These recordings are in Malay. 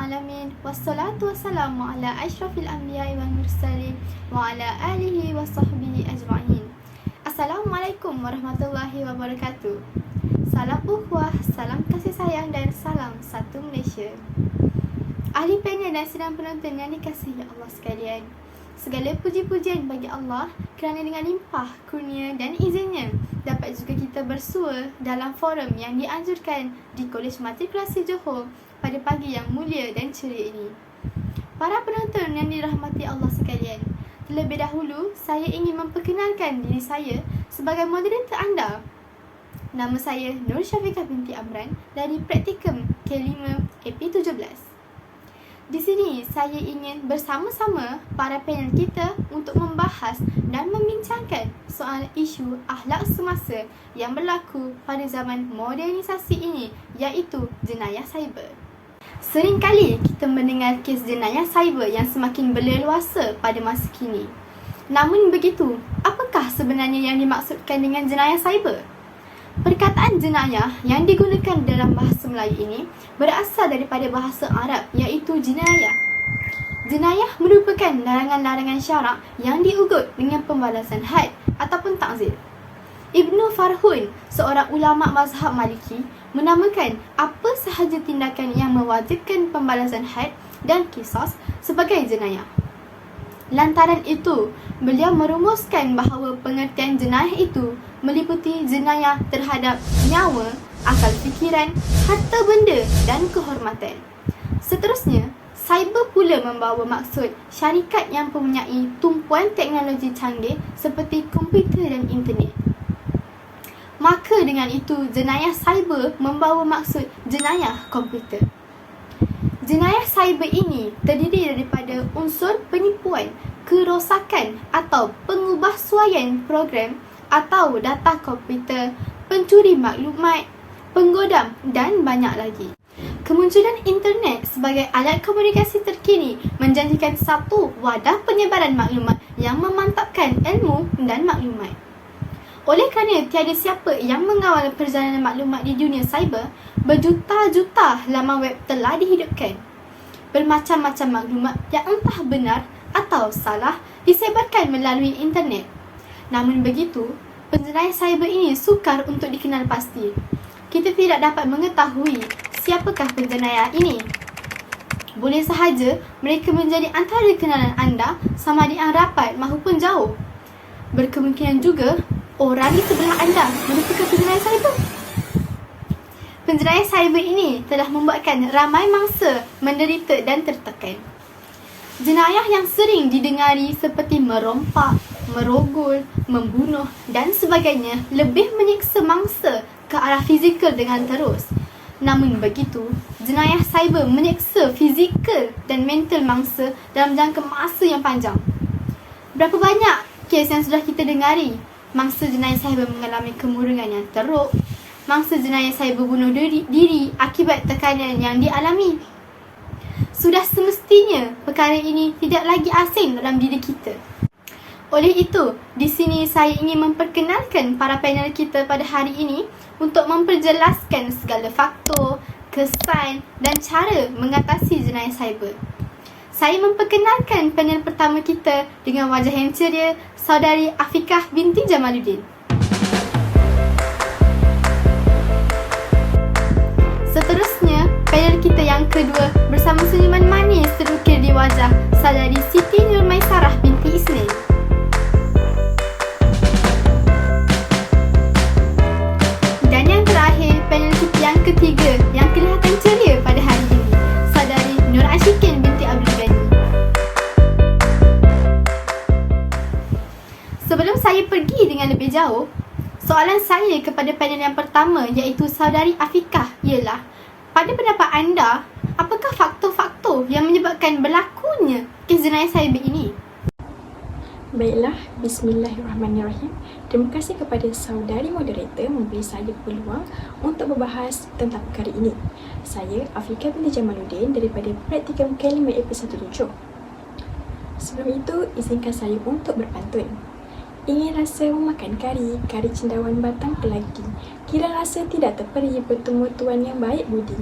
alamin wassalatu wassalamu ala asyrafil anbiya'i wal mursalin wa ala alihi wa sahbihi ajma'in. Assalamualaikum warahmatullahi wabarakatuh. Salam ukhuwah, salam kasih sayang dan salam satu Malaysia. Ahli panel dan sidang penonton yang dikasihi Allah sekalian, segala puji-pujian bagi Allah kerana dengan limpah kurnia dan izinnya dapat juga kita bersua dalam forum yang dianjurkan di Kolej Matrikulasi Johor pada pagi yang mulia dan ceria ini. Para penonton yang dirahmati Allah sekalian, terlebih dahulu saya ingin memperkenalkan diri saya sebagai moderator anda. Nama saya Nur Syafiqah binti Amran dari Praktikum K5 AP17. Di sini saya ingin bersama-sama para panel kita untuk membahas dan membincangkan soal isu akhlak semasa yang berlaku pada zaman modernisasi ini, iaitu jenayah cyber. Seringkali kita mendengar kes jenayah cyber yang semakin berleluasa pada masa kini. Namun begitu, apakah sebenarnya yang dimaksudkan dengan jenayah cyber? Perkataan jenayah yang digunakan dalam bahasa Melayu ini berasal daripada bahasa Arab, iaitu jinayah. Jenayah merupakan larangan-larangan syarak yang diugut dengan pembalasan had ataupun ta'zir. Ibnu Farhun, seorang ulama mazhab Maliki, menamakan apa sahaja tindakan yang mewajibkan pembalasan had dan qisas sebagai jenayah. Lantaran itu, beliau merumuskan bahawa pengertian jenayah itu meliputi jenayah terhadap nyawa, akal fikiran, harta benda dan kehormatan. Seterusnya, cyber pula membawa maksud syarikat yang mempunyai tumpuan teknologi canggih seperti komputer dan internet. Maka dengan itu, jenayah cyber membawa maksud jenayah komputer. Jenayah cyber ini terdiri daripada unsur penipuan, kerosakan atau pengubahsuaian program atau data komputer, pencuri maklumat, penggodam dan banyak lagi. Kemunculan internet sebagai alat komunikasi terkini menjanjikan satu wadah penyebaran maklumat yang memantapkan ilmu dan maklumat. Oleh kerana tiada siapa yang mengawal perjalanan maklumat di dunia cyber, berjuta-juta laman web telah dihidupkan. Bermacam-macam maklumat yang entah benar atau salah disebarkan melalui internet. Namun begitu, penjenayah cyber ini sukar untuk dikenal pasti. Kita tidak dapat mengetahui siapakah penjenayah ini. Boleh sahaja mereka menjadi antara kenalan anda sama ada yang rapat maupun jauh. Berkemungkinan juga orang di sebelah anda merupakan penjenayah cyber. Penjenayah cyber ini telah membuatkan ramai mangsa menderita dan tertekan. Jenayah yang sering didengari seperti merompak, merogol, membunuh dan sebagainya lebih menyiksa mangsa ke arah fizikal dengan terus. Namun begitu, jenayah cyber menyiksa fizikal dan mental mangsa dalam jangka masa yang panjang. Berapa banyak kes yang sudah kita dengari? Mangsa jenayah cyber mengalami kemurungan yang teruk. Mangsa jenayah cyber bunuh diri akibat tekanan yang dialami. Sudah semestinya perkara ini tidak lagi asing dalam diri kita. Oleh itu, di sini saya ingin memperkenalkan para panel kita pada hari ini untuk memperjelaskan segala faktor, kesan dan cara mengatasi jenayah cyber. Saya memperkenalkan panel pertama kita dengan wajah yang ceria, Saudari Afiqah binti Jamaluddin. Seterusnya, panel kita yang kedua bersama senyuman manis terukir di wajah, Saudari Siti Nurmaisarah binti Isnin. Dan yang terakhir, panel kita yang ketiga yang kelihatan ceria pada hari ini, Saudari Nur Ashikin binti Abdul Ghani. Sebelum saya pergi dengan lebih jauh, soalan saya kepada panel yang pertama iaitu Saudari Afiqah ialah, pada pendapat anda, apakah faktor-faktor yang menyebabkan berlakunya kes jenayah cyber ini? Baiklah, bismillahirrahmanirrahim. Terima kasih kepada saudari moderator memberi saya peluang untuk berbahas tentang perkara ini. Saya Afiqah binti Jamaluddin daripada Praktikum K5 AP17. Sebelum itu, izinkan saya untuk berpantun. Ingin rasa memakan kari cendawan batang pelagi. Kira rasa tidak terperi bertemu tuan yang baik budi.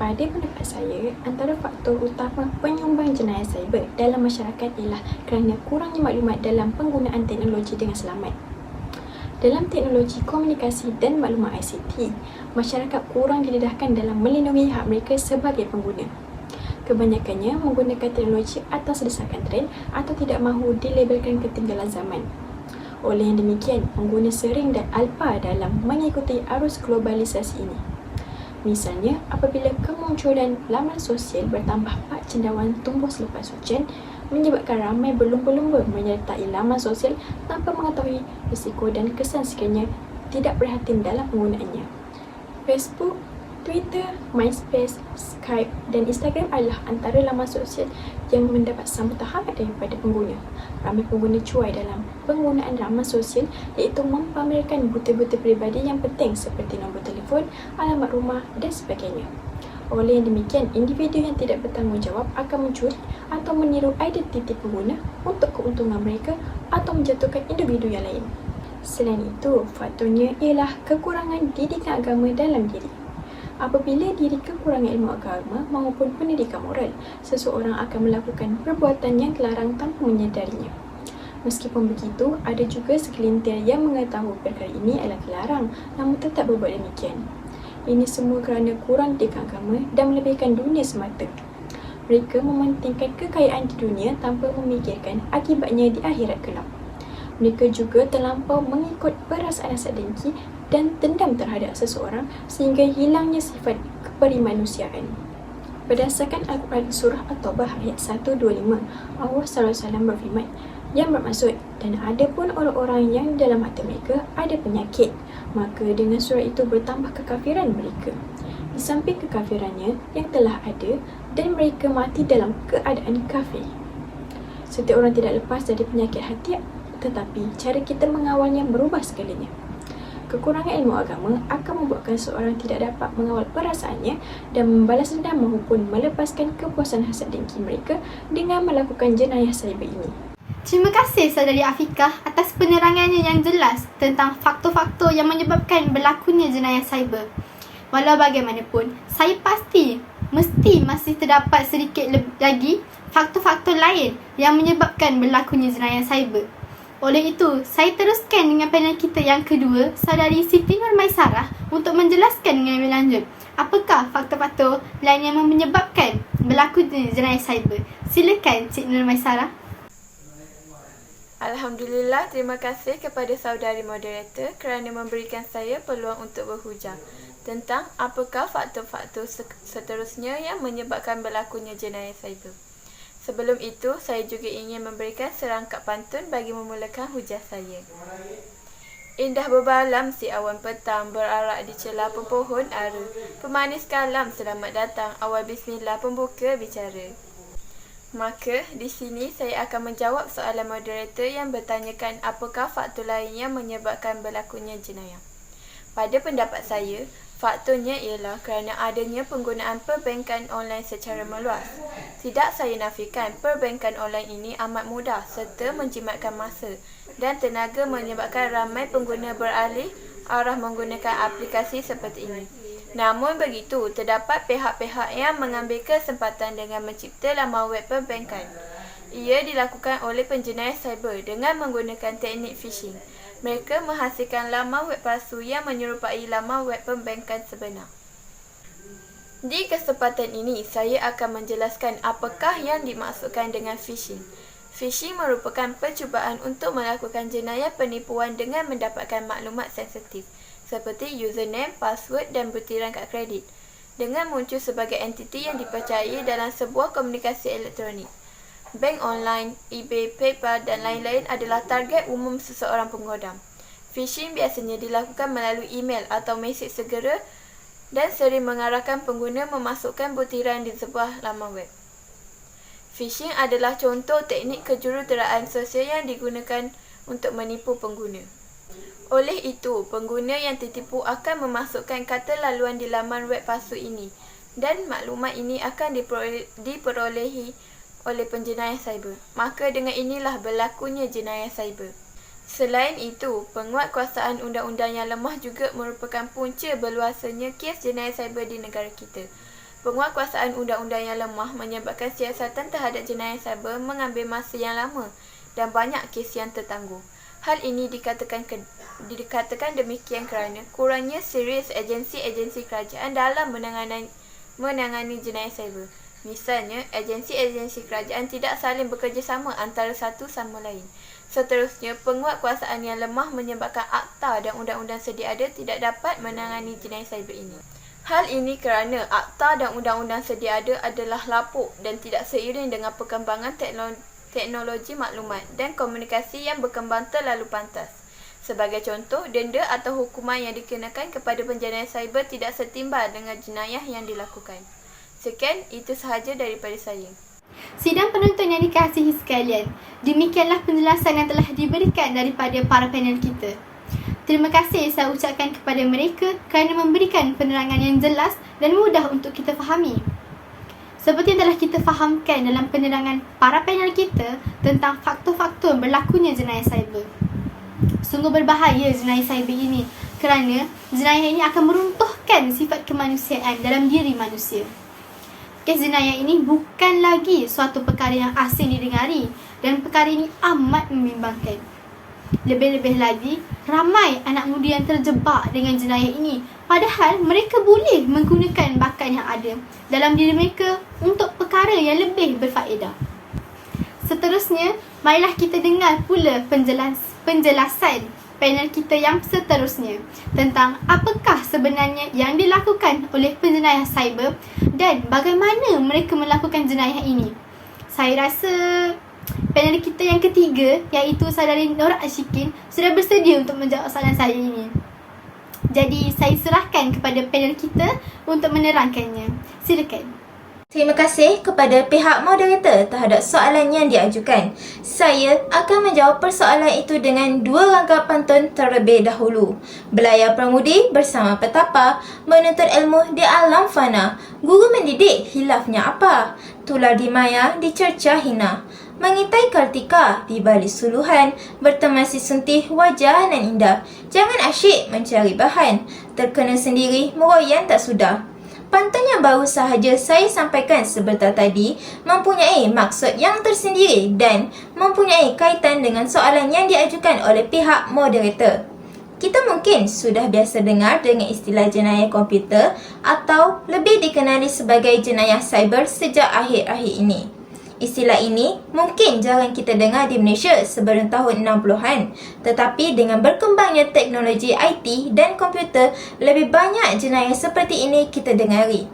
Pada pendapat saya, antara faktor utama penyumbang jenayah cyber dalam masyarakat ialah kerana kurangnya maklumat dalam penggunaan teknologi dengan selamat. Dalam teknologi komunikasi dan maklumat ICT, masyarakat kurang didedahkan dalam melindungi hak mereka sebagai pengguna. Kebanyakannya menggunakan teknologi atas desakan trend atau tidak mahu dilabelkan ketinggalan zaman. Oleh yang demikian, pengguna sering dan alpa dalam mengikuti arus globalisasi ini. Misalnya, apabila kemunculan laman sosial bertambah pak cendawan tumbuh selepas hujan, menyebabkan ramai berlumba-lumba menyertai laman sosial tanpa mengetahui risiko dan kesan sekiranya tidak berhati dalam penggunaannya. Facebook, Twitter, MySpace, Skype dan Instagram adalah antara laman sosial yang mendapat sambutan hangat daripada pengguna. Ramai pengguna cuai dalam penggunaan laman sosial iaitu mempamerkan bukti-bukti peribadi yang penting seperti nombor telefon, alamat rumah dan sebagainya. Oleh yang demikian, individu yang tidak bertanggungjawab akan mencuri atau meniru identiti pengguna untuk keuntungan mereka atau menjatuhkan individu yang lain. Selain itu, faktornya ialah kekurangan didikan agama dalam diri. Apabila diri kekurangan ilmu agama maupun pendidikan moral, seseorang akan melakukan perbuatan yang terlarang tanpa menyadarinya. Meskipun begitu, ada juga segelintir yang mengetahui perkara ini adalah terlarang namun tetap berbuat demikian. Ini semua kerana kurang didikan agama dan melebihkan dunia semata. Mereka mementingkan kekayaan di dunia tanpa memikirkan akibatnya di akhirat kelak. Mereka juga terlampau mengikut perasaan hasad dengki dan dendam terhadap seseorang sehingga hilangnya sifat keperimanusiaan. Berdasarkan Al-Quran Surah At-Taubah ayat 125, Allah SAW berfirman yang bermaksud, dan ada pun orang-orang yang dalam hati mereka ada penyakit, maka dengan surah itu bertambah kekafiran mereka. Di samping kekafirannya yang telah ada dan mereka mati dalam keadaan kafir. Setiap orang tidak lepas dari penyakit hati, tetapi cara kita mengawalnya berubah segalanya. Kekurangan ilmu agama akan membuatkan seorang tidak dapat mengawal perasaannya dan membalas dendam maupun melepaskan kepuasan hasad dengki mereka dengan melakukan jenayah cyber ini. Terima kasih Saudari Afiqah atas penerangannya yang jelas tentang faktor-faktor yang menyebabkan berlakunya jenayah cyber. Walau bagaimanapun, saya mesti masih terdapat sedikit lagi faktor-faktor lain yang menyebabkan berlakunya jenayah cyber. Oleh itu, saya teruskan dengan panel kita yang kedua, Saudari Siti Nurmaisarah, untuk menjelaskan dengan lebih lanjut apakah faktor-faktor lain yang menyebabkan berlakunya jenayah cyber. Silakan Cik Nurmaisarah. Alhamdulillah, terima kasih kepada saudari moderator kerana memberikan saya peluang untuk berhujah tentang apakah faktor-faktor seterusnya yang menyebabkan berlakunya jenayah cyber. Sebelum itu, saya juga ingin memberikan serangkap pantun bagi memulakan hujah saya. Indah berbalam si awan petang, berarak di celah pohon ara. Pemanis kalam selamat datang, awal bismillah pembuka bicara. Maka, di sini saya akan menjawab soalan moderator yang bertanyakan apakah faktor lain yang menyebabkan berlakunya jenayah. Pada pendapat saya, faktornya ialah kerana adanya penggunaan perbankan online secara meluas. Tidak saya nafikan perbankan online ini amat mudah serta menjimatkan masa dan tenaga menyebabkan ramai pengguna beralih arah menggunakan aplikasi seperti ini. Namun begitu, terdapat pihak-pihak yang mengambil kesempatan dengan mencipta laman web perbankan. Ia dilakukan oleh penjenayah cyber dengan menggunakan teknik phishing. Mereka menghasilkan laman web palsu yang menyerupai laman web perbankan sebenar. Di kesempatan ini, saya akan menjelaskan apakah yang dimaksudkan dengan phishing. Phishing merupakan percubaan untuk melakukan jenayah penipuan dengan mendapatkan maklumat sensitif seperti username, password dan butiran kad kredit dengan muncul sebagai entiti yang dipercayai dalam sebuah komunikasi elektronik. Bank online, eBay, PayPal dan lain-lain adalah target umum seseorang penggodam. Phishing biasanya dilakukan melalui email atau mesej segera dan sering mengarahkan pengguna memasukkan butiran di sebuah laman web. Phishing adalah contoh teknik kejuruteraan sosial yang digunakan untuk menipu pengguna. Oleh itu, pengguna yang tertipu akan memasukkan kata laluan di laman web palsu ini dan maklumat ini akan diperolehi oleh penjenayah cyber. Maka dengan inilah berlakunya jenayah cyber. Selain itu, penguatkuasaan undang-undang yang lemah juga merupakan punca berluasanya kes jenayah cyber di negara kita. Penguatkuasaan undang-undang yang lemah menyebabkan siasatan terhadap jenayah cyber mengambil masa yang lama dan banyak kes yang tertangguh. Hal ini dikatakan demikian kerana kurangnya serius agensi-agensi kerajaan dalam menangani jenayah cyber. Misalnya, agensi-agensi kerajaan tidak saling bekerjasama antara satu sama lain. Seterusnya, penguatkuasaan yang lemah menyebabkan akta dan undang-undang sedia ada tidak dapat menangani jenayah cyber ini. Hal ini kerana akta dan undang-undang sedia ada adalah lapuk dan tidak seiring dengan perkembangan teknologi maklumat dan komunikasi yang berkembang terlalu pantas. Sebagai contoh, denda atau hukuman yang dikenakan kepada penjenayah cyber tidak setimbang dengan jenayah yang dilakukan. Sekian, itu sahaja daripada saya. Sidang penonton yang dikasihi sekalian, demikianlah penjelasan yang telah diberikan daripada para panel kita. Terima kasih saya ucapkan kepada mereka kerana memberikan penerangan yang jelas dan mudah untuk kita fahami. Seperti yang telah kita fahamkan dalam penerangan para panel kita tentang faktor-faktor berlakunya jenayah cyber. Sungguh berbahaya jenayah cyber ini kerana jenayah ini akan meruntuhkan sifat kemanusiaan dalam diri manusia. Kes jenayah ini bukan lagi suatu perkara yang asing didengari dan perkara ini amat membimbangkan. Lebih-lebih lagi, ramai anak muda yang terjebak dengan jenayah ini padahal mereka boleh menggunakan bakat yang ada dalam diri mereka untuk perkara yang lebih berfaedah. Seterusnya, marilah kita dengar pula penjelasan panel kita yang seterusnya tentang apakah sebenarnya yang dilakukan oleh penjenayah cyber dan bagaimana mereka melakukan jenayah ini. Saya rasa panel kita yang ketiga, iaitu saudari Nora Ashikin, sudah bersedia untuk menjawab soalan saya ini. Jadi saya serahkan kepada panel kita untuk menerangkannya. Silakan. Terima kasih kepada pihak moderator terhadap soalan yang diajukan. Saya akan menjawab persoalan itu dengan dua rangka pantun terlebih dahulu. Belayar pramudi bersama petapa, menuntut ilmu di alam fana. Guru mendidik, hilafnya apa? Tular di maya, dicerca hina. Mengintai Kartika di balik suluhan, berteman si suntih wajah nan indah. Jangan asyik mencari bahan, terkena sendiri meroyan tak sudah. Pantun yang baru sahaja saya sampaikan sebentar tadi mempunyai maksud yang tersendiri dan mempunyai kaitan dengan soalan yang diajukan oleh pihak moderator. Kita mungkin sudah biasa dengar dengan istilah jenayah komputer atau lebih dikenali sebagai jenayah cyber sejak akhir-akhir ini. Istilah ini mungkin jarang kita dengar di Malaysia sebelum tahun 60-an. Tetapi dengan berkembangnya teknologi IT dan komputer, lebih banyak jenayah seperti ini kita dengari.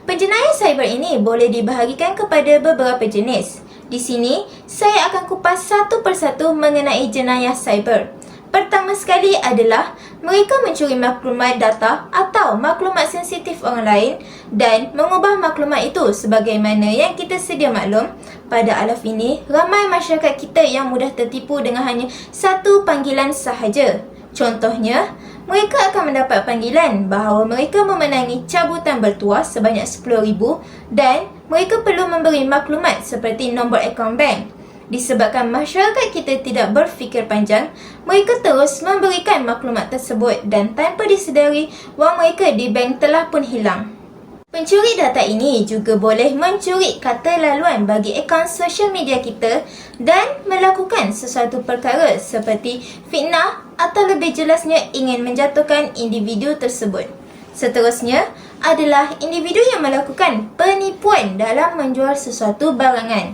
Penjenayah cyber ini boleh dibahagikan kepada beberapa jenis. Di sini, saya akan kupas satu persatu mengenai jenayah cyber. Pertama sekali adalah mereka mencuri maklumat data atau maklumat sensitif orang lain dan mengubah maklumat itu sebagaimana yang kita sedia maklum. Pada alaf ini, ramai masyarakat kita yang mudah tertipu dengan hanya satu panggilan sahaja. Contohnya, mereka akan mendapat panggilan bahawa mereka memenangi cabutan bertuah sebanyak RM10,000 dan mereka perlu memberi maklumat seperti nombor akaun bank. Disebabkan masyarakat kita tidak berfikir panjang, mereka terus memberikan maklumat tersebut dan tanpa disedari wang mereka di bank telah pun hilang. Pencuri data ini juga boleh mencuri kata laluan bagi akaun sosial media kita dan melakukan sesuatu perkara seperti fitnah atau lebih jelasnya ingin menjatuhkan individu tersebut. Seterusnya adalah individu yang melakukan penipuan dalam menjual sesuatu barangan.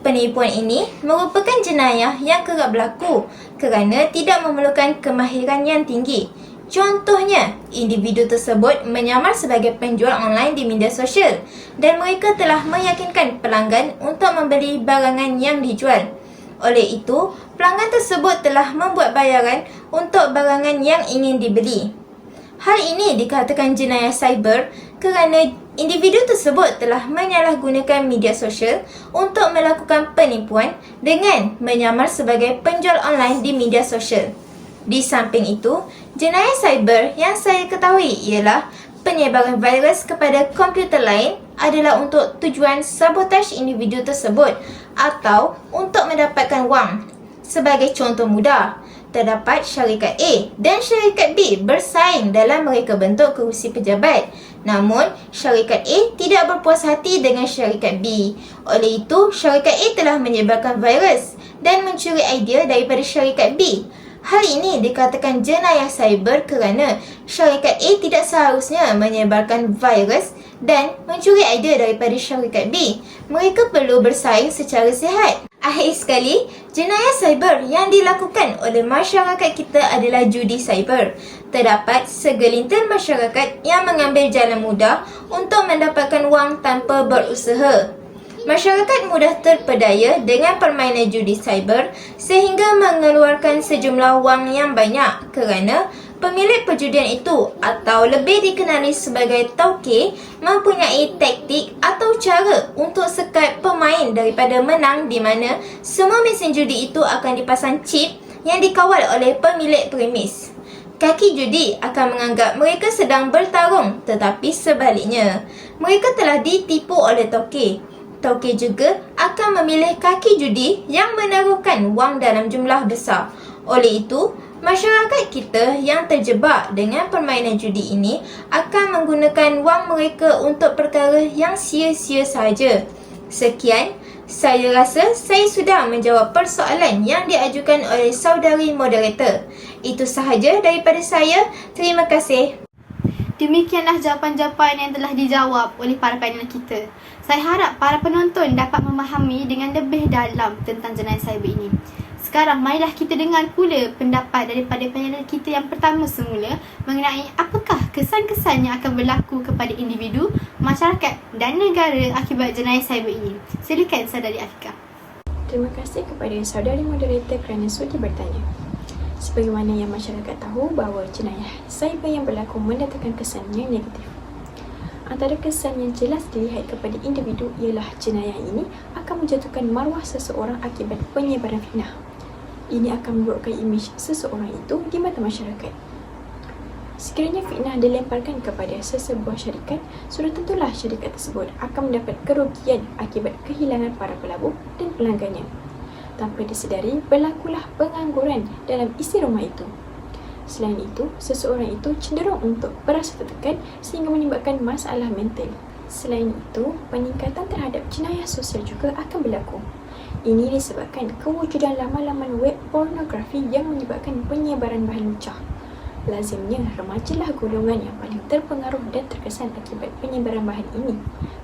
Penipuan ini merupakan jenayah yang kerap berlaku kerana tidak memerlukan kemahiran yang tinggi. Contohnya, individu tersebut menyamar sebagai penjual online di media sosial dan mereka telah meyakinkan pelanggan untuk membeli barangan yang dijual. Oleh itu, pelanggan tersebut telah membuat bayaran untuk barangan yang ingin dibeli. Hal ini dikatakan jenayah cyber kerana individu tersebut telah menyalahgunakan media sosial untuk melakukan penipuan dengan menyamar sebagai penjual online di media sosial. Di samping itu, jenayah cyber yang saya ketahui ialah penyebaran virus kepada komputer lain adalah untuk tujuan sabotaj individu tersebut atau untuk mendapatkan wang. Sebagai contoh mudah, terdapat syarikat A dan syarikat B bersaing dalam mereka bentuk kerusi pejabat. Namun, syarikat A tidak berpuas hati dengan syarikat B. Oleh itu, syarikat A telah menyebarkan virus dan mencuri idea daripada syarikat B. Hal ini dikatakan jenayah cyber kerana syarikat A tidak seharusnya menyebarkan virus dan mencuri idea daripada syarikat B. Mereka perlu bersaing secara sihat. Akhir sekali, jenayah cyber yang dilakukan oleh masyarakat kita adalah judi cyber. Terdapat segelintir masyarakat yang mengambil jalan mudah untuk mendapatkan wang tanpa berusaha. Masyarakat mudah terpedaya dengan permainan judi cyber sehingga mengeluarkan sejumlah wang yang banyak kerana pemilik perjudian itu atau lebih dikenali sebagai tauke mempunyai taktik atau cara untuk sekat pemain daripada menang di mana semua mesin judi itu akan dipasang chip yang dikawal oleh pemilik premis. Kaki judi akan menganggap mereka sedang bertarung tetapi sebaliknya, mereka telah ditipu oleh tauke. Tauke juga akan memilih kaki judi yang menaruhkan wang dalam jumlah besar. Oleh itu, masyarakat kita yang terjebak dengan permainan judi ini akan menggunakan wang mereka untuk perkara yang sia-sia sahaja. Sekian, saya rasa saya sudah menjawab persoalan yang diajukan oleh saudari moderator. Itu sahaja daripada saya. Terima kasih. Demikianlah jawapan-jawapan yang telah dijawab oleh para panel kita. Saya harap para penonton dapat memahami dengan lebih dalam tentang jenayah cyber ini. Sekarang marilah kita dengar pula pendapat daripada panel kita yang pertama semula mengenai apakah kesan-kesan yang akan berlaku kepada individu, masyarakat dan negara akibat jenayah cyber ini. Silakan saudari Afika. Terima kasih kepada saudari moderator kerana sudi bertanya. Sebagaimana yang masyarakat tahu bahawa jenayah cyber yang berlaku mendatangkan kesan yang negatif. Antara kesan yang jelas dilihat kepada individu ialah jenayah ini akan menjatuhkan maruah seseorang akibat penyebaran fitnah. Ini akan memburukkan imej seseorang itu di mata masyarakat. Sekiranya fitnah dilemparkan kepada sesebuah syarikat, sudah tentulah syarikat tersebut akan mendapat kerugian akibat kehilangan para pelabur dan pelanggannya. Tanpa disedari, berlakulah pengangguran dalam isi rumah itu. Selain itu, seseorang itu cenderung untuk berasa tertekan sehingga menyebabkan masalah mental. Selain itu, peningkatan terhadap jenayah sosial juga akan berlaku. Ini disebabkan kewujudan laman-laman web pornografi yang menyebabkan penyebaran bahan lucah. Lazimnya, remajalah golongan yang paling terpengaruh dan terkesan akibat penyebaran bahan ini.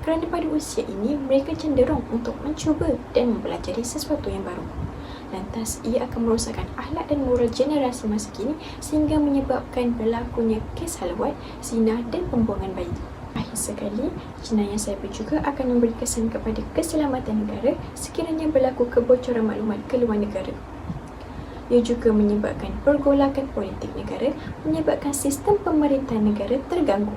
Kerana pada usia ini, mereka cenderung untuk mencuba dan mempelajari sesuatu yang baru. Lantas, ia akan merosakkan akhlak dan moral generasi masa kini sehingga menyebabkan berlakunya kes halwat, zina dan pembuangan bayi. Akhir sekali, jenayah cyber juga akan memberi kesan kepada keselamatan negara sekiranya berlaku kebocoran maklumat ke luar negara. Ia juga menyebabkan pergolakan politik negara, menyebabkan sistem pemerintahan negara terganggu.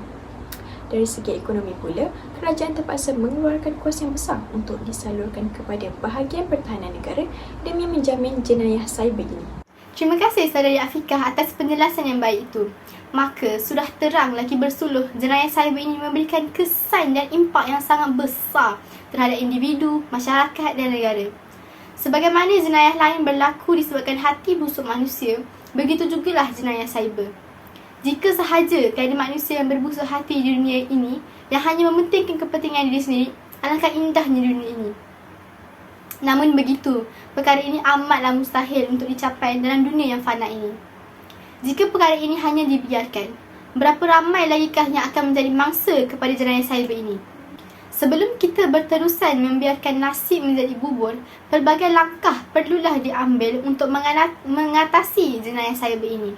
Dari segi ekonomi pula, kerajaan terpaksa mengeluarkan kos yang besar untuk disalurkan kepada bahagian pertahanan negara demi menjamin jenayah cyber ini. Terima kasih saudari Afikah atas penjelasan yang baik itu. Maka sudah terang lagi bersuluh jenayah cyber ini memberikan kesan dan impak yang sangat besar terhadap individu, masyarakat dan negara. Sebagaimana jenayah lain berlaku disebabkan hati busuk manusia, begitu jugalah jenayah cyber. Jika sahaja tiada manusia yang berbusuk hati di dunia ini yang hanya mementingkan kepentingan diri sendiri, alangkah indahnya dunia ini. Namun begitu, perkara ini amatlah mustahil untuk dicapai dalam dunia yang fana ini. Jika perkara ini hanya dibiarkan, berapa ramai lagikah yang akan menjadi mangsa kepada jenayah cyber ini? Sebelum kita berterusan membiarkan nasib menjadi bubur, pelbagai langkah perlulah diambil untuk mengatasi jenayah cyber ini.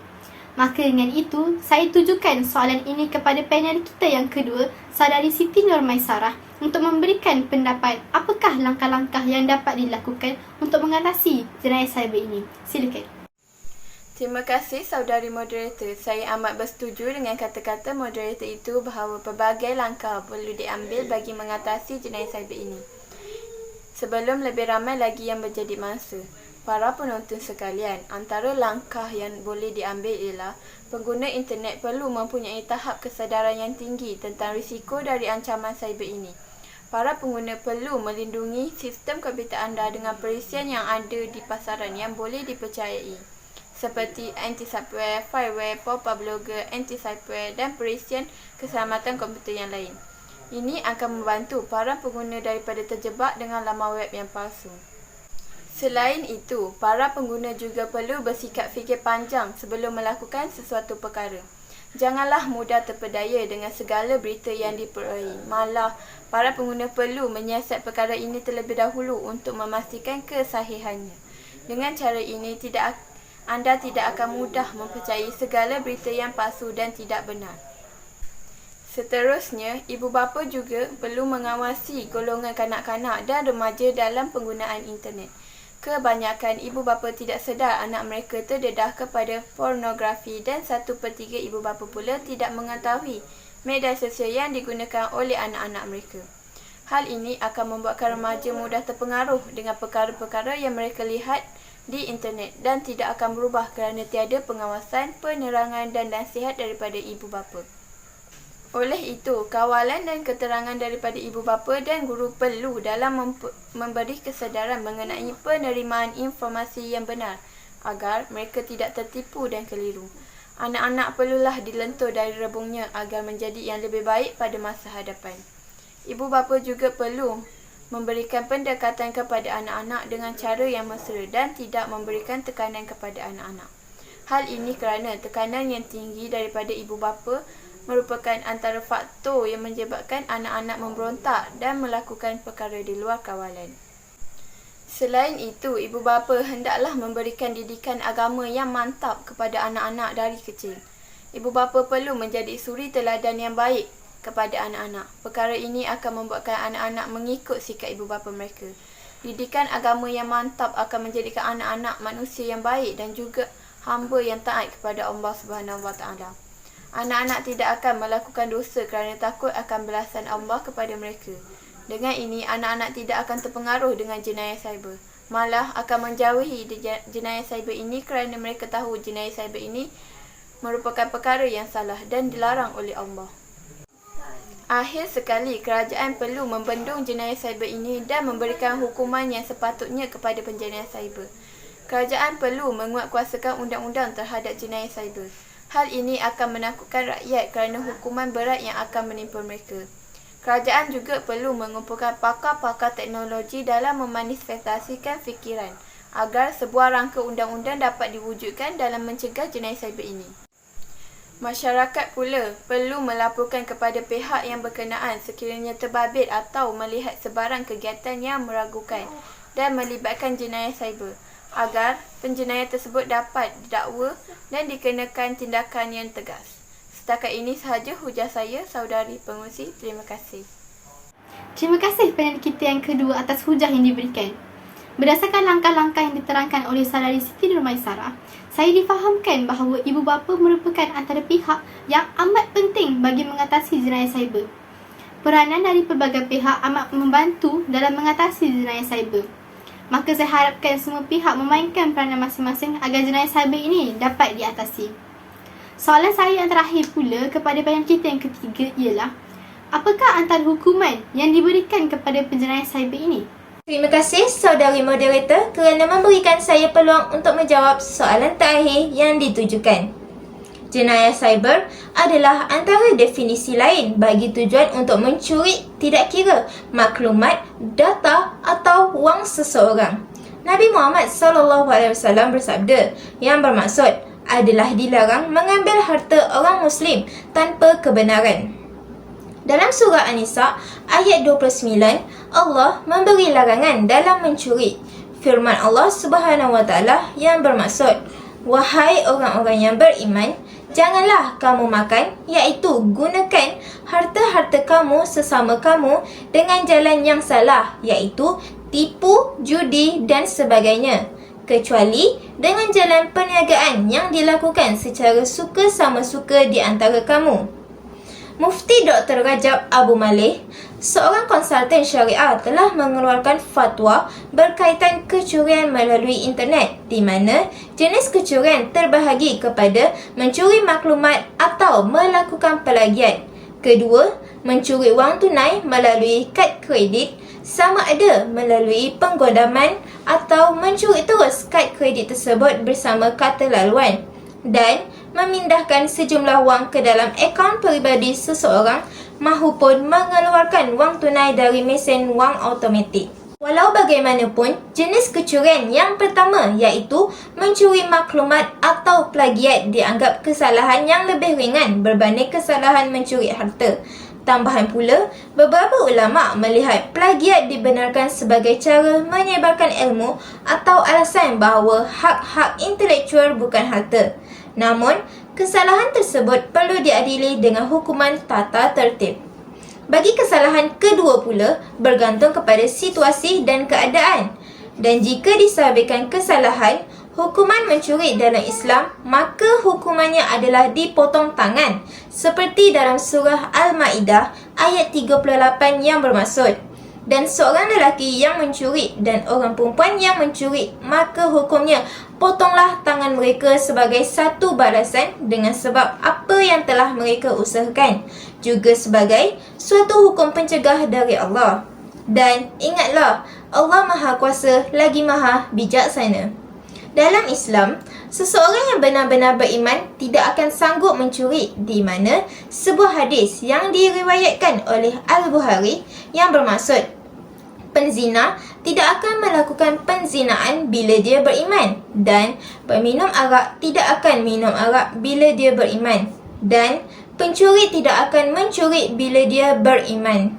Maka dengan itu, saya tujukan soalan ini kepada panel kita yang kedua, saudari Siti Nurmaisarah, untuk memberikan pendapat apakah langkah-langkah yang dapat dilakukan untuk mengatasi jenayah cyber ini. Silakan. Terima kasih saudari moderator. Saya amat bersetuju dengan kata-kata moderator itu bahawa pelbagai langkah perlu diambil bagi mengatasi jenayah cyber ini. Sebelum lebih ramai lagi yang menjadi mangsa. Para penonton sekalian, antara langkah yang boleh diambil ialah pengguna internet perlu mempunyai tahap kesedaran yang tinggi tentang risiko dari ancaman cyber ini. Para pengguna perlu melindungi sistem komputer anda dengan perisian yang ada di pasaran yang boleh dipercayai. seperti anti-spyware, fireware, pop-up blogger, anti-spyware dan perisian keselamatan komputer yang lain. Ini akan membantu para pengguna daripada terjebak dengan laman web yang palsu. Selain itu, para pengguna juga perlu bersikap fikir panjang sebelum melakukan sesuatu perkara. Janganlah mudah terpedaya dengan segala berita yang diperolehi. Malah, para pengguna perlu menyiasat perkara ini terlebih dahulu untuk memastikan kesahihannya. Dengan cara ini, anda tidak akan mudah mempercayai segala berita yang palsu dan tidak benar. Seterusnya, ibu bapa juga perlu mengawasi golongan kanak-kanak dan remaja dalam penggunaan internet. Kebanyakan ibu bapa tidak sedar anak mereka terdedah kepada pornografi dan 1/3 ibu bapa pula tidak mengetahui media sosial yang digunakan oleh anak-anak mereka. Hal ini akan membuatkan remaja mudah terpengaruh dengan perkara-perkara yang mereka lihat di internet dan tidak akan berubah kerana tiada pengawasan, penerangan dan nasihat daripada ibu bapa. Oleh itu, kawalan dan keterangan daripada ibu bapa dan guru perlu dalam memberi kesedaran mengenai penerimaan informasi yang benar agar mereka tidak tertipu dan keliru. Anak-anak perlulah dilentur dari rebungnya agar menjadi yang lebih baik pada masa hadapan. Ibu bapa juga perlu memberikan pendekatan kepada anak-anak dengan cara yang mesra dan tidak memberikan tekanan kepada anak-anak. Hal ini kerana tekanan yang tinggi daripada ibu bapa merupakan antara faktor yang menyebabkan anak-anak memberontak dan melakukan perkara di luar kawalan. Selain itu, ibu bapa hendaklah memberikan didikan agama yang mantap kepada anak-anak dari kecil. Ibu bapa perlu menjadi suri teladan yang baik kepada anak-anak. Perkara ini akan membuatkan anak-anak mengikut sikap ibu bapa mereka. Didikan agama yang mantap akan menjadikan anak-anak manusia yang baik dan juga hamba yang taat kepada Allah Subhanahu Wa Taala. Anak-anak tidak akan melakukan dosa kerana takut akan balasan Allah kepada mereka. Dengan ini, anak-anak tidak akan terpengaruh dengan jenayah cyber. Malah akan menjauhi jenayah cyber ini kerana mereka tahu jenayah cyber ini merupakan perkara yang salah dan dilarang oleh Allah. Akhir sekali, kerajaan perlu membendung jenayah cyber ini dan memberikan hukuman yang sepatutnya kepada penjenayah cyber. Kerajaan perlu menguatkuasakan undang-undang terhadap jenayah cyber. Hal ini akan menakutkan rakyat kerana hukuman berat yang akan menimpa mereka. Kerajaan juga perlu mengumpulkan pakar-pakar teknologi dalam memanifestasikan fikiran agar sebuah rangka undang-undang dapat diwujudkan dalam mencegah jenayah cyber ini. Masyarakat pula perlu melaporkan kepada pihak yang berkenaan sekiranya terbabit atau melihat sebarang kegiatan yang meragukan dan melibatkan jenayah cyber, agar penjenayah tersebut dapat didakwa dan dikenakan tindakan yang tegas. Setakat ini sahaja hujah saya, saudari pengurusi. Terima kasih. Terima kasih penyanyi kita yang kedua atas hujah yang diberikan. Berdasarkan langkah-langkah yang diterangkan oleh saudari Siti Nurmaisarah, saya difahamkan bahawa ibu bapa merupakan antara pihak yang amat penting bagi mengatasi jenayah cyber. Peranan dari pelbagai pihak amat membantu dalam mengatasi jenayah cyber. Maka saya harapkan semua pihak memainkan peranan masing-masing agar jenayah cyber ini dapat diatasi. Soalan saya yang terakhir pula kepada penyanyi kita yang ketiga ialah, apakah antara hukuman yang diberikan kepada penjenayah cyber ini? Terima kasih saudari moderator kerana memberikan saya peluang untuk menjawab soalan terakhir yang ditujukan. Jenayah cyber adalah antara definisi lain bagi tujuan untuk mencuri tidak kira maklumat, data atau wang seseorang. Nabi Muhammad SAW bersabda yang bermaksud adalah dilarang mengambil harta orang Muslim tanpa kebenaran. Dalam surah An-Nisa ayat 29, Allah memberi larangan dalam mencuri. Firman Allah Subhanahu Wa Taala yang bermaksud, wahai orang-orang yang beriman, janganlah kamu makan, iaitu gunakan harta-harta kamu sesama kamu dengan jalan yang salah, iaitu tipu, judi dan sebagainya, kecuali dengan jalan perniagaan yang dilakukan secara suka sama suka di antara kamu. Mufti Dr. Rajab Abu Malih, seorang konsultan syariah, telah mengeluarkan fatwa berkaitan kecurian melalui internet di mana jenis kecurian terbahagi kepada mencuri maklumat atau melakukan pelagian. Kedua, mencuri wang tunai melalui kad kredit sama ada melalui penggodaman atau mencuri terus kad kredit tersebut bersama kata laluan dan memindahkan sejumlah wang ke dalam akaun peribadi seseorang mahupun mengeluarkan wang tunai dari mesin wang automatik. Walau bagaimanapun, jenis kecurian yang pertama iaitu mencuri maklumat atau plagiat dianggap kesalahan yang lebih ringan berbanding kesalahan mencuri harta. Tambahan pula, beberapa ulama melihat plagiat dibenarkan sebagai cara menyebarkan ilmu atau alasan bahawa hak-hak intelektual bukan harta. Namun, kesalahan tersebut perlu diadili dengan hukuman tata tertib. Bagi kesalahan kedua pula, bergantung kepada situasi dan keadaan. Dan jika disabitkan kesalahan, hukuman mencuri dalam Islam, maka hukumannya adalah dipotong tangan. Seperti dalam surah Al-Ma'idah ayat 38 yang bermaksud, dan seorang lelaki yang mencuri dan orang perempuan yang mencuri, maka hukumnya potonglah tangan mereka sebagai satu balasan dengan sebab apa yang telah mereka usahakan, juga sebagai suatu hukum pencegah dari Allah. Dan ingatlah, Allah Maha Kuasa lagi Maha Bijaksana. Dalam Islam, seseorang yang benar-benar beriman tidak akan sanggup mencuri, di mana sebuah hadis yang diriwayatkan oleh Al-Bukhari yang bermaksud, penzina tidak akan melakukan penzinaan bila dia beriman, dan peminum arak tidak akan minum arak bila dia beriman, dan pencuri tidak akan mencuri bila dia beriman.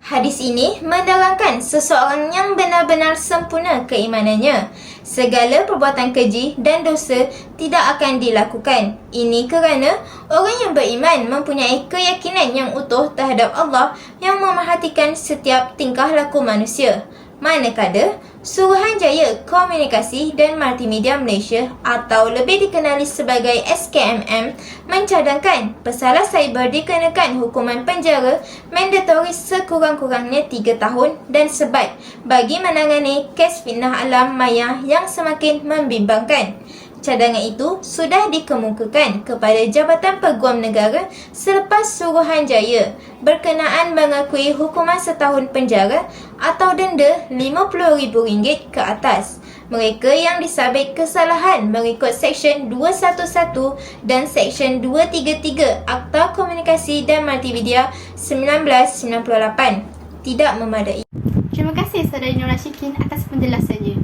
Hadis ini menerangkan seseorang yang benar-benar sempurna keimanannya. Segala perbuatan keji dan dosa tidak akan dilakukan. Ini kerana orang yang beriman mempunyai keyakinan yang utuh terhadap Allah yang memerhatikan setiap tingkah laku manusia. Manakala Suruhanjaya Komunikasi dan Multimedia Malaysia atau lebih dikenali sebagai SKMM mencadangkan pesalah cyber dikenakan hukuman penjara mandatori sekurang-kurangnya 3 tahun dan sebat bagi menangani kes fitnah alam maya yang semakin membimbangkan. Cadangan itu sudah dikemukakan kepada Jabatan Peguam Negara selepas Suruhanjaya berkenaan mengakui hukuman setahun penjara atau denda RM50,000 ke atas mereka yang disabit kesalahan mengikut Seksyen 211 dan Seksyen 233 Akta Komunikasi dan Multimedia 1998 tidak memadai. Terima kasih Saudari Nur Rashikin atas penjelasannya.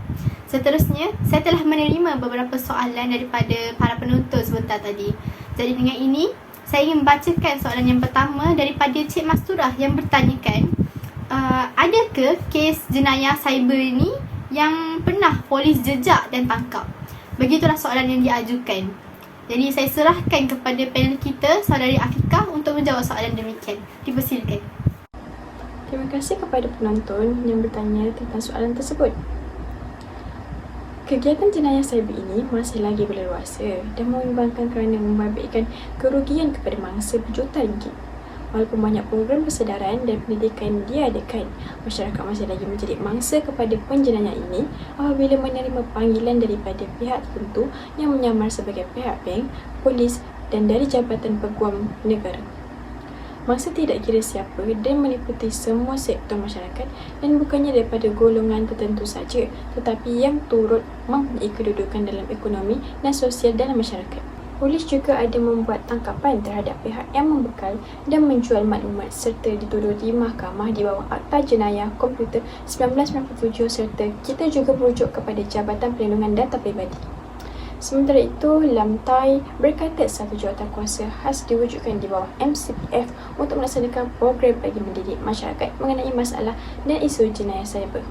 Seterusnya, saya telah menerima beberapa soalan daripada para penonton sebentar tadi. Jadi dengan ini, saya ingin bacakan soalan yang pertama daripada Cik Masturah yang bertanyakan, adakah kes jenayah cyber ini yang pernah polis jejak dan tangkap? Begitulah soalan yang diajukan. Jadi saya serahkan kepada panel kita, Saudari Afiqah, untuk menjawab soalan demikian. Dipersilakan. Terima kasih kepada penonton yang bertanya tentang soalan tersebut. Kegiatan jenayah cyber ini masih lagi berleluasa dan membimbangkan kerana membabitkan kerugian kepada mangsa berjuta ringgit. Walaupun banyak program kesedaran dan pendidikan diadakan, masyarakat masih lagi menjadi mangsa kepada penjenayah ini apabila menerima panggilan daripada pihak tertentu yang menyamar sebagai pihak bank, polis dan dari Jabatan Peguam Negara. Mangsa tidak kira siapa dan meliputi semua sektor masyarakat dan bukannya daripada golongan tertentu saja, tetapi yang turut mempunyai kedudukan dalam ekonomi dan sosial dalam masyarakat. Polis juga ada membuat tangkapan terhadap pihak yang membekal dan menjual maklumat serta dituduh di mahkamah di bawah Akta Jenayah Komputer 1997 serta kita juga merujuk kepada Jabatan Perlindungan Data Peribadi. Sementara itu, Lamtai berkata satu jawatankuasa khas diwujudkan di bawah MCPF untuk melaksanakan program bagi mendidik masyarakat mengenai masalah dan isu jenayah cyber.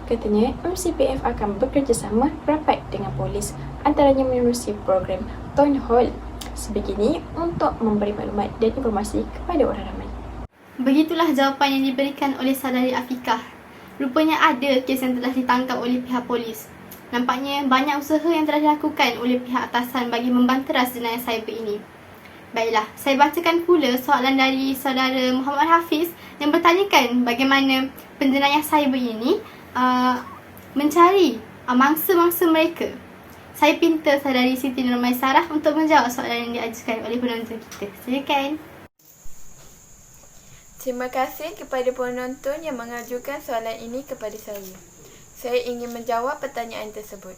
Katanya, MCPF akan bekerjasama rapat dengan polis antaranya menerusi program Town Hall sebegini untuk memberi maklumat dan informasi kepada orang ramai. Begitulah jawapan yang diberikan oleh Saudari Afiqah. Rupanya ada kes yang telah ditangkap oleh pihak polis. Nampaknya banyak usaha yang telah dilakukan oleh pihak atasan bagi membanteras jenayah cyber ini. Baiklah, saya bacakan pula soalan dari saudara Muhammad Hafiz yang bertanyakan bagaimana penjenayah cyber ini mencari mangsa-mangsa mereka. Saya pinta saudari Siti Nurmaisarah untuk menjawab soalan yang diajukan oleh penonton kita. Silakan. Terima kasih kepada penonton yang mengajukan soalan ini kepada saya. Saya ingin menjawab pertanyaan tersebut.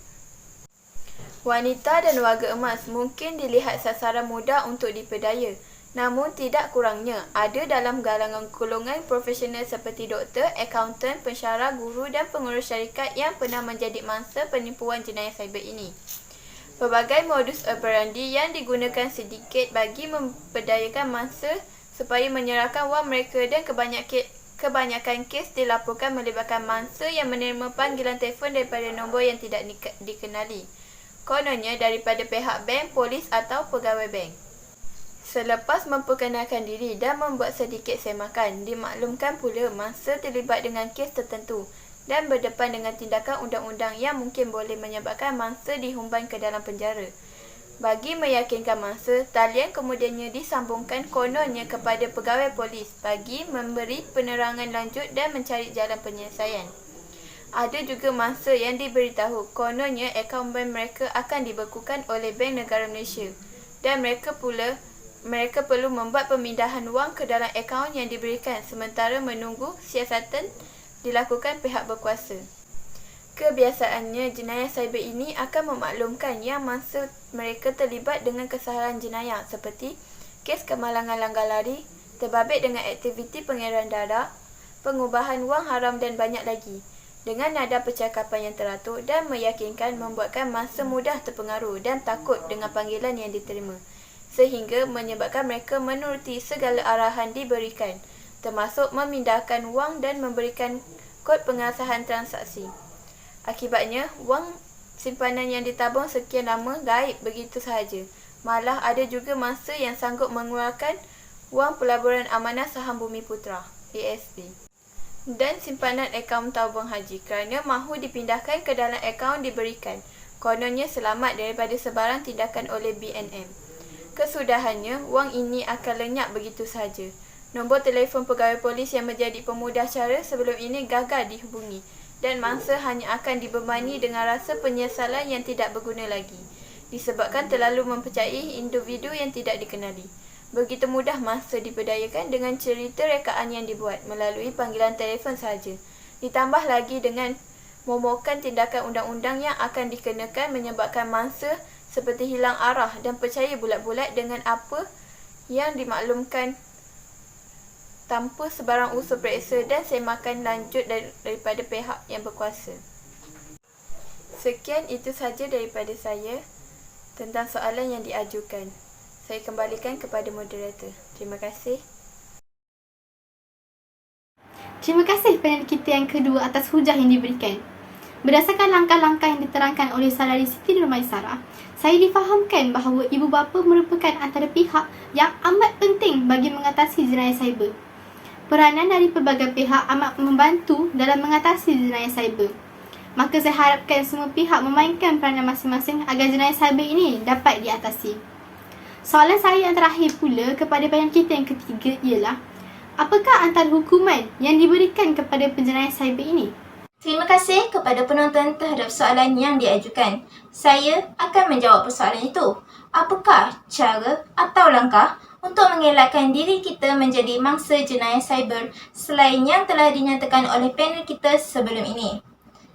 Wanita dan warga emas mungkin dilihat sasaran mudah untuk diperdaya. Namun tidak kurangnya, ada dalam kalangan golongan profesional seperti doktor, akauntan, pensyarah, guru dan pengurus syarikat yang pernah menjadi mangsa penipuan jenayah cyber ini. Pelbagai modus operandi yang digunakan sedikit bagi memperdayakan mangsa supaya menyerahkan wang mereka dan kebanyakan kes dilaporkan melibatkan mangsa yang menerima panggilan telefon daripada nombor yang tidak dikenali. Kononnya daripada pihak bank, polis atau pegawai bank. Selepas memperkenalkan diri dan membuat sedikit semakan, dimaklumkan pula mangsa terlibat dengan kes tertentu dan berdepan dengan tindakan undang-undang yang mungkin boleh menyebabkan mangsa dihumban ke dalam penjara. Bagi meyakinkan mangsa, talian kemudiannya disambungkan kononnya kepada pegawai polis bagi memberi penerangan lanjut dan mencari jalan penyelesaian. Ada juga mangsa yang diberitahu kononnya akaun bank mereka akan dibekukan oleh Bank Negara Malaysia dan mereka perlu membuat pemindahan wang ke dalam akaun yang diberikan sementara menunggu siasatan dilakukan pihak berkuasa. Kebiasaannya, jenayah cyber ini akan memaklumkan yang mangsa mereka terlibat dengan kesalahan jenayah seperti kes kemalangan langgar lari, terbabit dengan aktiviti pengairan darah, pengubahan wang haram dan banyak lagi. Dengan nada percakapan yang teratur dan meyakinkan membuatkan mangsa mudah terpengaruh dan takut dengan panggilan yang diterima, sehingga menyebabkan mereka menuruti segala arahan diberikan, termasuk memindahkan wang dan memberikan kod pengesahan transaksi. Akibatnya, wang simpanan yang ditabung sekian lama gaib begitu sahaja. Malah ada juga mangsa yang sanggup mengeluarkan wang pelaburan amanah saham Bumi Putra, ASB, dan simpanan akaun tabung haji kerana mahu dipindahkan ke dalam akaun diberikan. Kononnya selamat daripada sebarang tindakan oleh BNM. Kesudahannya, wang ini akan lenyap begitu sahaja. Nombor telefon pegawai polis yang menjadi pemudah cara sebelum ini gagal dihubungi dan mangsa hanya akan dibebani dengan rasa penyesalan yang tidak berguna lagi disebabkan terlalu mempercayai individu yang tidak dikenali. Begitu mudah mangsa diperdayakan dengan cerita rekaan yang dibuat melalui panggilan telefon sahaja. Ditambah lagi dengan momokkan tindakan undang-undang yang akan dikenakan menyebabkan mangsa seperti hilang arah dan percaya bulat-bulat dengan apa yang dimaklumkan tanpa sebarang unsur periksa dan semakan lanjut daripada pihak yang berkuasa. Sekian itu saja daripada saya tentang soalan yang diajukan. Saya kembalikan kepada moderator. Terima kasih. Terima kasih panel kita yang kedua atas hujah yang diberikan. Berdasarkan langkah-langkah yang diterangkan oleh Saudari Siti Nurmaisarah, saya difahamkan bahawa ibu bapa merupakan antara pihak yang amat penting bagi mengatasi jenayah cyber. Peranan dari pelbagai pihak amat membantu dalam mengatasi jenayah cyber. Maka saya harapkan semua pihak memainkan peranan masing-masing agar jenayah cyber ini dapat diatasi. Soalan saya yang terakhir pula kepada panel kita yang ketiga ialah, apakah antara hukuman yang diberikan kepada penjenayah cyber ini? Terima kasih kepada penonton terhadap soalan yang diajukan. Saya akan menjawab persoalan itu. Apakah cara atau langkah untuk mengelakkan diri kita menjadi mangsa jenayah cyber selain yang telah dinyatakan oleh panel kita sebelum ini?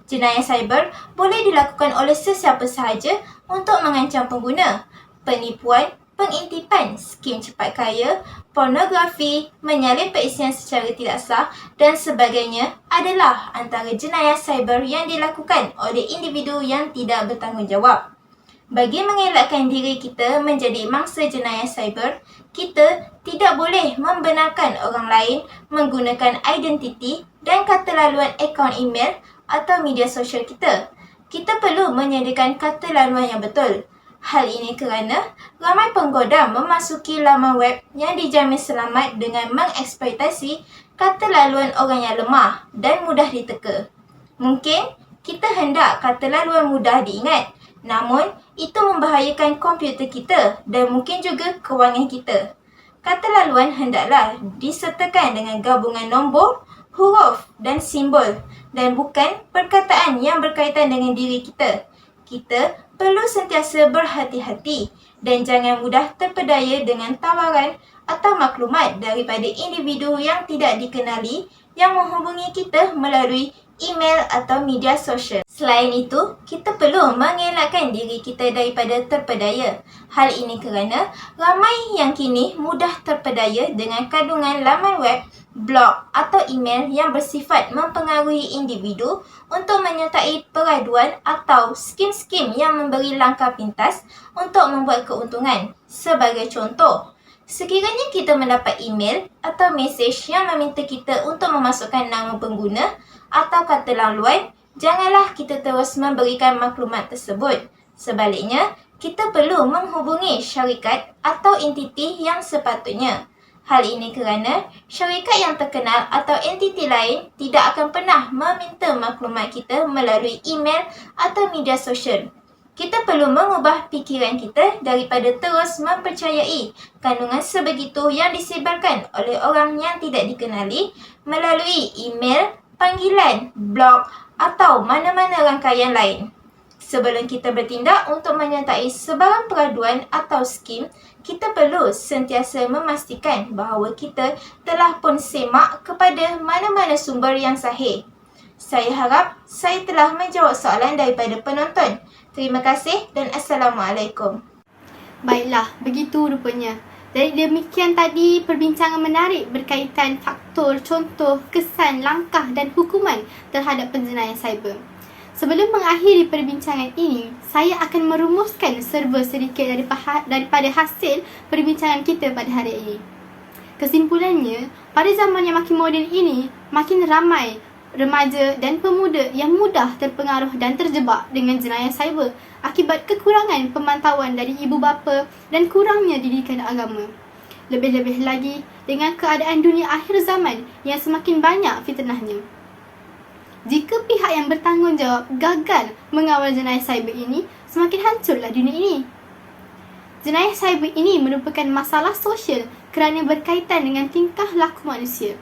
Jenayah cyber boleh dilakukan oleh sesiapa sahaja untuk mengancam pengguna. Penipuan, pengintipan, skim cepat kaya, pornografi, menyalin perisian secara tidak sah dan sebagainya adalah antara jenayah cyber yang dilakukan oleh individu yang tidak bertanggungjawab. Bagi mengelakkan diri kita menjadi mangsa jenayah cyber, kita tidak boleh membenarkan orang lain menggunakan identiti dan kata laluan akaun email atau media sosial kita. Kita perlu menyediakan kata laluan yang betul. Hal ini kerana ramai penggoda memasuki laman web yang dijamin selamat dengan mengeksploitasi kata laluan orang yang lemah dan mudah diteka. Mungkin kita hendak kata laluan mudah diingat, namun itu membahayakan komputer kita dan mungkin juga kewangan kita. Kata laluan hendaklah disertakan dengan gabungan nombor, huruf dan simbol dan bukan perkataan yang berkaitan dengan diri kita. Kita perlu sentiasa berhati-hati dan jangan mudah terpedaya dengan tawaran atau maklumat daripada individu yang tidak dikenali yang menghubungi kita melalui email atau media sosial. Selain itu, kita perlu mengelakkan diri kita daripada terpedaya. Hal ini kerana ramai yang kini mudah terpedaya dengan kandungan laman web, blog atau email yang bersifat mempengaruhi individu untuk menyertai peraduan atau skim-skim yang memberi langkah pintas untuk membuat keuntungan. Sebagai contoh, sekiranya kita mendapat email atau mesej yang meminta kita untuk memasukkan nama pengguna atau kata laluan, janganlah kita terus memberikan maklumat tersebut. Sebaliknya, kita perlu menghubungi syarikat atau entiti yang sepatutnya. Hal ini kerana syarikat yang terkenal atau entiti lain tidak akan pernah meminta maklumat kita melalui email atau media sosial. Kita perlu mengubah fikiran kita daripada terus mempercayai kandungan sebegitu yang disebarkan oleh orang yang tidak dikenali melalui email, panggilan, blog atau mana-mana rangkaian lain. Sebelum kita bertindak untuk menyertai sebarang peraduan atau skim, kita perlu sentiasa memastikan bahawa kita telah pun semak kepada mana-mana sumber yang sahih. Saya harap saya telah menjawab soalan daripada penonton. Terima kasih dan Assalamualaikum. Baiklah, begitu rupanya. Dari demikian tadi perbincangan menarik berkaitan faktor, contoh, kesan, langkah dan hukuman terhadap penjenayah cyber. Sebelum mengakhiri perbincangan ini, saya akan merumuskan serba sedikit daripada hasil perbincangan kita pada hari ini. Kesimpulannya, pada zaman yang makin moden ini, makin ramai remaja dan pemuda yang mudah terpengaruh dan terjebak dengan jenayah cyber akibat kekurangan pemantauan dari ibu bapa dan kurangnya didikan agama. Lebih-lebih lagi dengan keadaan dunia akhir zaman yang semakin banyak fitnahnya. Jika pihak yang bertanggungjawab gagal mengawal jenayah cyber ini, semakin hancurlah dunia ini. Jenayah cyber ini merupakan masalah sosial kerana berkaitan dengan tingkah laku manusia.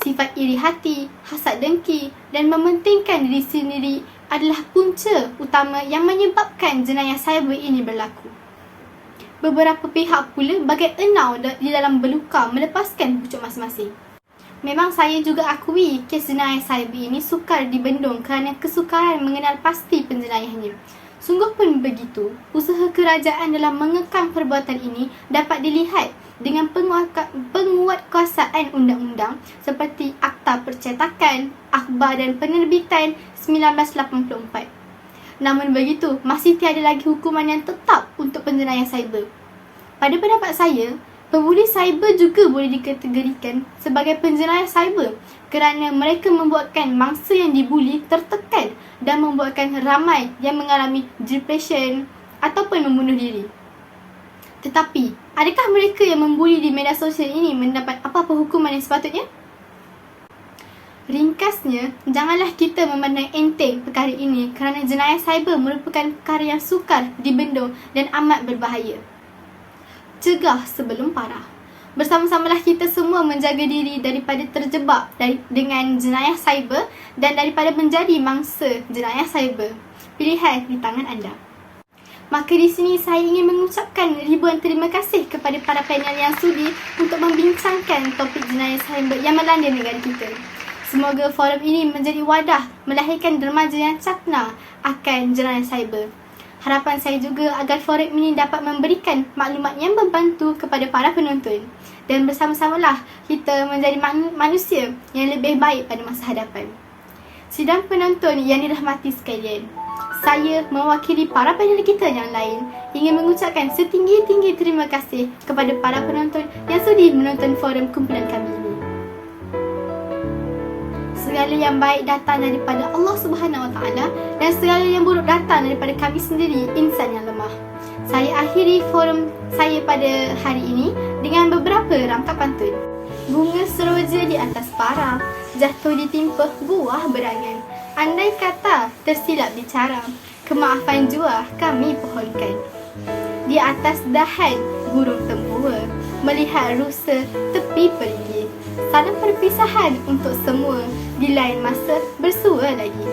Sifat iri hati, hasad dengki dan mementingkan diri sendiri adalah punca utama yang menyebabkan jenayah cyber ini berlaku. Beberapa pihak pula bagai enau di dalam beluka melepaskan pucuk masing-masing. Memang saya juga akui kes jenayah cyber ini sukar dibendung kerana kesukaran mengenal pasti penjenayahnya. Sungguh pun begitu, usaha kerajaan dalam mengekang perbuatan ini dapat dilihat dengan penguatkuasaan undang-undang seperti Akta Percetakan, Akhbar dan Penerbitan 1984. Namun begitu, masih tiada lagi hukuman yang tetap untuk penjenayah cyber. Pada pendapat saya, pembuli cyber juga boleh dikategorikan sebagai penjenayah cyber kerana mereka membuatkan mangsa yang dibuli tertekan dan membuatkan ramai yang mengalami depression ataupun membunuh diri. Tetapi, adakah mereka yang membuli di media sosial ini mendapat apa-apa hukuman yang sepatutnya? Ringkasnya, janganlah kita memandang enteng perkara ini kerana jenayah cyber merupakan perkara yang sukar dibendung dan amat berbahaya. Cegah sebelum parah. Bersama-samalah kita semua menjaga diri daripada terjebak dengan jenayah cyber dan daripada menjadi mangsa jenayah cyber. Pilihan di tangan anda. Maka di sini saya ingin mengucapkan ribuan terima kasih kepada para panel yang sudi untuk membincangkan topik jenayah cyber yang melanda negara kita. Semoga forum ini menjadi wadah melahirkan remaja yang cakna akan jenayah cyber. Harapan saya juga agar forum ini dapat memberikan maklumat yang membantu kepada para penonton dan bersama-samalah kita menjadi manusia yang lebih baik pada masa hadapan. Sidang penonton yang dirahmati sekalian, saya mewakili para panel kita yang lain ingin mengucapkan setinggi-tinggi terima kasih kepada para penonton yang sudi menonton forum kumpulan kami ini. Segala yang baik datang daripada Allah Subhanahu Wa Taala dan segala yang buruk datang daripada kami sendiri, insan yang lemah. Saya akhiri forum saya pada hari ini dengan beberapa rangkap pantun. Bunga seroja di atas parang, jatuh ditimpa buah berangan. Andai kata tersilap bicara, kemaafan jua kami pohonkan. Di atas dahan burung tempua, melihat rusa tepi pergi. Salam perpisahan untuk semua, di lain masa bersua lagi.